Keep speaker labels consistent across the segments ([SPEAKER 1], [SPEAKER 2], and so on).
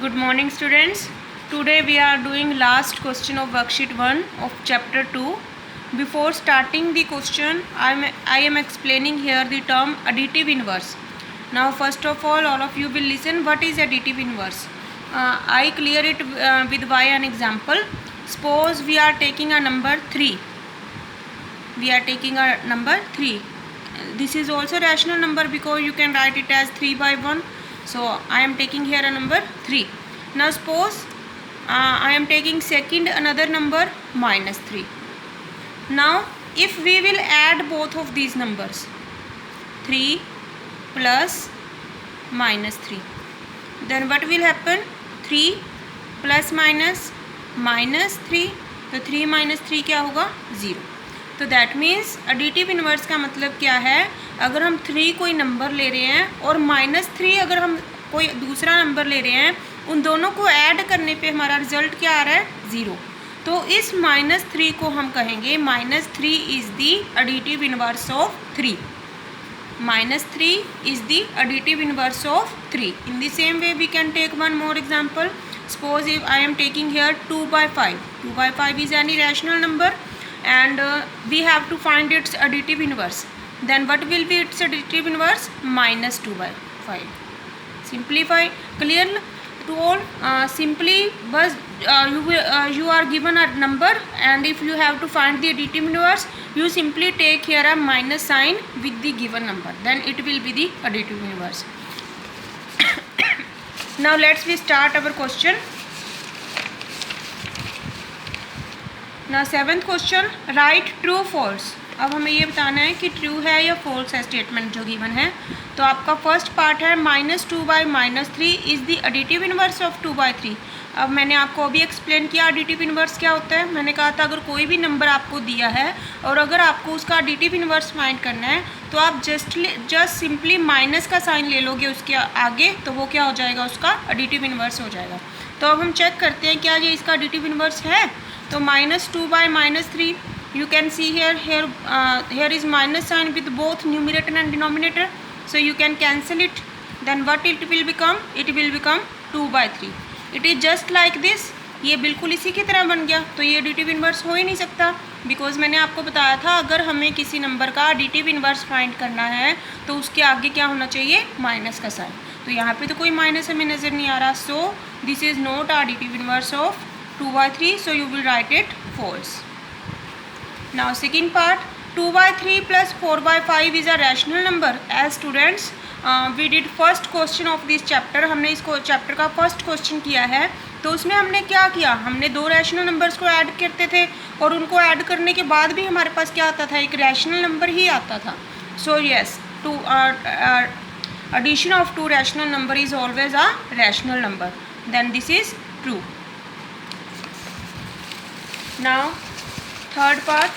[SPEAKER 1] Good morning, students. Today we are doing last question of worksheet 1 of chapter 2. Before starting the question, I am explaining here the term additive inverse. Now first of all of you will listen what is additive inverse. I clear it with by an example. Suppose we are taking a number 3. We are taking a number 3. This is also rational number because you can write it as 3 by 1. So I am taking here a number 3. Now suppose I am taking second another number minus 3. Now if we will add both of these numbers, 3 plus minus 3, then what will happen? 3 plus minus 3, तो 3 minus 3 क्या होगा? 0. तो that means additive inverse का मतलब क्या है? अगर हम 3 कोई नंबर ले रहे हैं और माइनस 3 अगर हम कोई दूसरा नंबर ले रहे हैं, उन दोनों को ऐड करने पे हमारा रिजल्ट क्या आ रहा है? 0. तो इस माइनस 3 को हम कहेंगे minus 3 is the additive inverse of 3. Minus 3 is the additive inverse of 3. In the same way we can take one more example. Suppose if I am taking here 2 by 5. 2 by 5 is any rational number and we have to find its additive inverse. Then what will be its additive inverse? Minus 2 by 5. Simplify. Clear to all? Simply bus you are given a number and if you have to find the additive inverse, you simply take here a minus sign with the given number. Then it will be the additive inverse. Now let's we start our question. Now seventh question, write true false. अब हमें ये बताना है कि true है या false है statement जो गिवन है. तो आपका फर्स्ट पार्ट है minus 2 by minus 3 is the additive inverse of 2 by 3. अब मैंने आपको अभी एक्सप्लेन किया एडिटिव इन्वर्स क्या होता है. मैंने कहा था अगर कोई भी नंबर आपको दिया है और अगर आपको उसका एडिटिव इन्वर्स फाइंड करना है तो आप जस्ट सिंपली माइनस का साइन ले लोगे उसके आगे, तो वो क्या हो जाएगा? उसका एडिटिव इन्वर्स हो जाएगा. तो अब हम चेक करते हैं क्या ये इसका एडिटिव इन्वर्स है. तो minus 2 by minus 3, you can see here is minus sign with both numerator and denominator, so you can cancel it. Then what it will become? It will become 2 by 3. It is just like this. ये बिल्कुल इसी की तरह बन गया. तो ये additive inverse हो ही नहीं सकता बिकॉज मैंने आपको बताया था अगर हमें किसी नंबर का एडिटिव इन्वर्स फाइंड करना है तो उसके आगे क्या होना चाहिए? माइनस का साइन. तो यहाँ पे तो कोई माइनस हमें नज़र नहीं आ रहा. So this is not additive inverse of 2 by 3, so you will write it false. Now second part, 2 by 3 plus 4 by 5 is a rational number. As students we did first question of this chapter. हमने इस chapter का first question किया है. तो उसमें हमने क्या किया? हमने दो रैशनल नंबर्स को ऐड करते थे और उनको ऐड करने के बाद भी हमारे पास क्या आता था? एक रैशनल नंबर ही आता था. So yes, addition of two rational number is always a rational number. Then this is true. Now third part.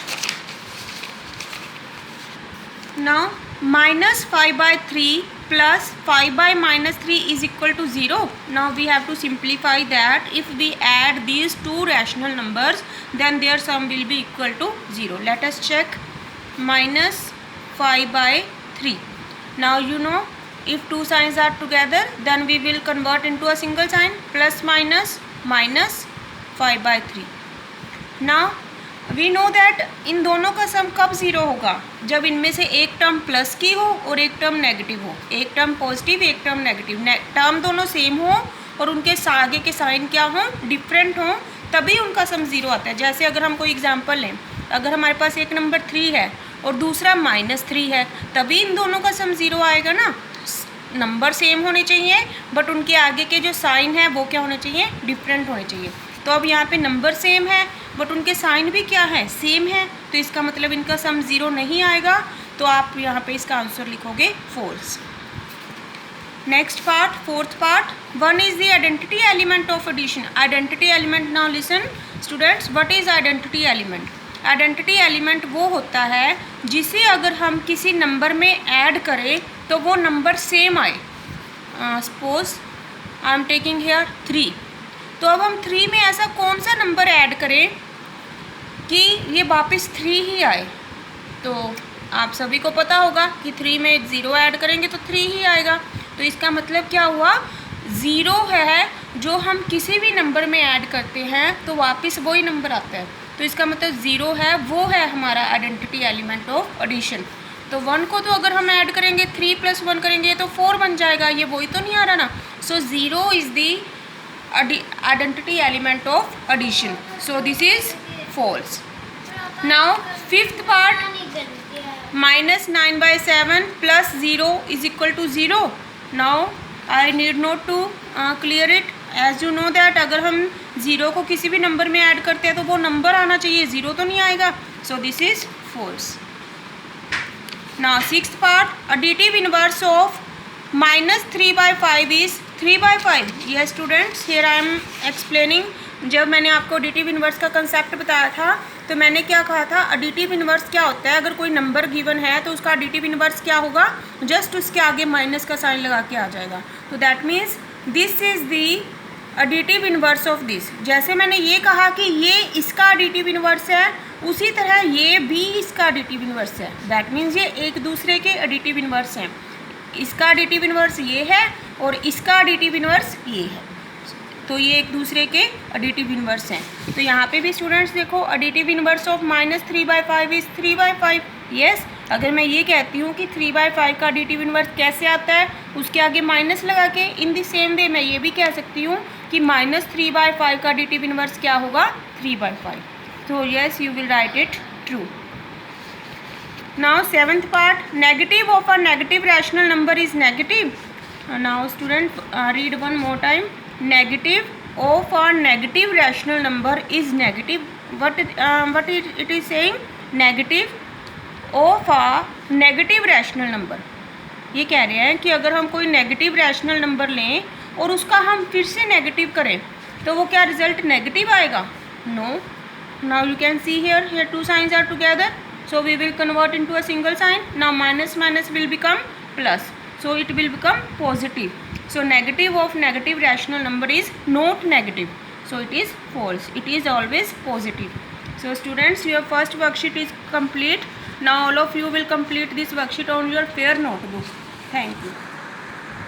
[SPEAKER 1] Now minus 5 by 3 plus 5 by minus 3 is equal to 0. Now we have to simplify that. If we add these two rational numbers then their sum will be equal to 0. Let us check. Minus 5 by 3. Now you know if two signs are together then we will convert into a single sign. Plus minus minus 5 by 3. Now we know that इन दोनों का सम कब zero होगा? जब इनमें से एक term plus की हो और एक टर्म नेगेटिव हो. एक टर्म पॉजिटिव एक टर्म नेगेटिव. टर्म दोनों सेम हो और उनके आगे के साइन क्या हों? डिफरेंट हों, तभी उनका सम ज़ीरो आता है. जैसे अगर हम कोई एग्जांपल लें, अगर हमारे पास एक नंबर 3 है और दूसरा माइनस 3 है, तभी इन दोनों का सम ज़ीरो आएगा ना. नंबर सेम होने चाहिए बट उनके आगे के जो साइन है वो क्या होने चाहिए? डिफरेंट होने चाहिए. तो अब यहाँ पे नंबर सेम है बट उनके साइन भी क्या है? सेम है. तो इसका मतलब इनका सम ज़ीरो नहीं आएगा. तो आप यहाँ पे इसका आंसर लिखोगे false. Next part, fourth part. 1 is the identity element of addition. Identity element. Now listen students, what is identity element? Identity element वो होता है जिसे अगर हम किसी नंबर में ऐड करें तो वो नंबर सेम आए. Suppose I am taking here 3. तो अब हम 3 में ऐसा कौन सा नंबर ऐड करें कि ये वापस 3 ही आए? तो आप सभी को पता होगा कि 3 में 0 ऐड करेंगे तो 3 ही आएगा. तो इसका मतलब क्या हुआ? 0 है जो हम किसी भी नंबर में ऐड करते हैं तो वापस वही नंबर आता है, तो इसका मतलब 0 है, वो है हमारा आइडेंटिटी एलिमेंट ऑफ एडिशन। तो 1 को तो अगर हम ऐड करेंगे 3 + 1 करेंगे तो 4 बन जाएगा, ये वही तो नहीं आ रहा ना। सो 0 is the identity element of addition, so this is false. Now fifth part, -9/7 plus 0 is equal to 0. Now I need not to clear it, as you know that अगर हम 0 को किसी भी नंबर में ऐड करते हैं तो वो नंबर आना चाहिए, 0 तो नहीं आएगा, so this is false. Now sixth part, additive inverse of -3/5 is 3/5. Yes students, here I am explaining. जब मैंने आपको एडिटिव इन्वर्स का कंसेप्ट बताया था तो मैंने क्या कहा था, एडिटिव इन्वर्स क्या होता है, अगर कोई नंबर गिवन है तो उसका एडिटिव इन्वर्स क्या होगा, जस्ट उसके आगे माइनस का साइन लगा के आ जाएगा। तो that means this is the additive inverse of this. जैसे मैंने ये कहा कि ये इसका एडिटिव इन्वर्स है, उसी तरह ये भी इसका एडिटिव इन्वर्स है। दैट मीन्स ये एक दूसरे के एडिटिव इन्वर्स हैं। इसका एडिटिव इन्वर्स ये है और इसका एडिटिव इन्वर्स ये है, तो ये एक दूसरे के एडिटिव इन्वर्स हैं। तो यहाँ पे भी स्टूडेंट्स देखो, additive inverse of -3/5 is 3/5। Yes, अगर मैं ये कहती हूँ कि 3/5 का एडिटिव इन्वर्स कैसे आता है, उसके आगे माइनस लगा के, इन द सेम वे मैं ये भी कह सकती हूँ कि -3/5 का एडिटिव इन्वर्स क्या होगा, 3/5। तो yes, you will write it true. Now seventh part, negative of a negative rational number is negative. Now student, read one more time. Negative of a negative rational number is negative. What it is saying? Negative of a negative rational number. ये कह रहे हैं कि अगर हम कोई negative rational number लें और उसका हम फिर से नेगेटिव करें तो वो क्या रिजल्ट नेगेटिव आएगा? No. Now you can see here two signs are together, so we will convert into a single sign. Now minus will become plus, so it will become positive. So negative of negative rational number is not negative, so it is false. It is always positive. So students, your first worksheet is complete. Now all of you will complete this worksheet on your fair notebook. Thank you.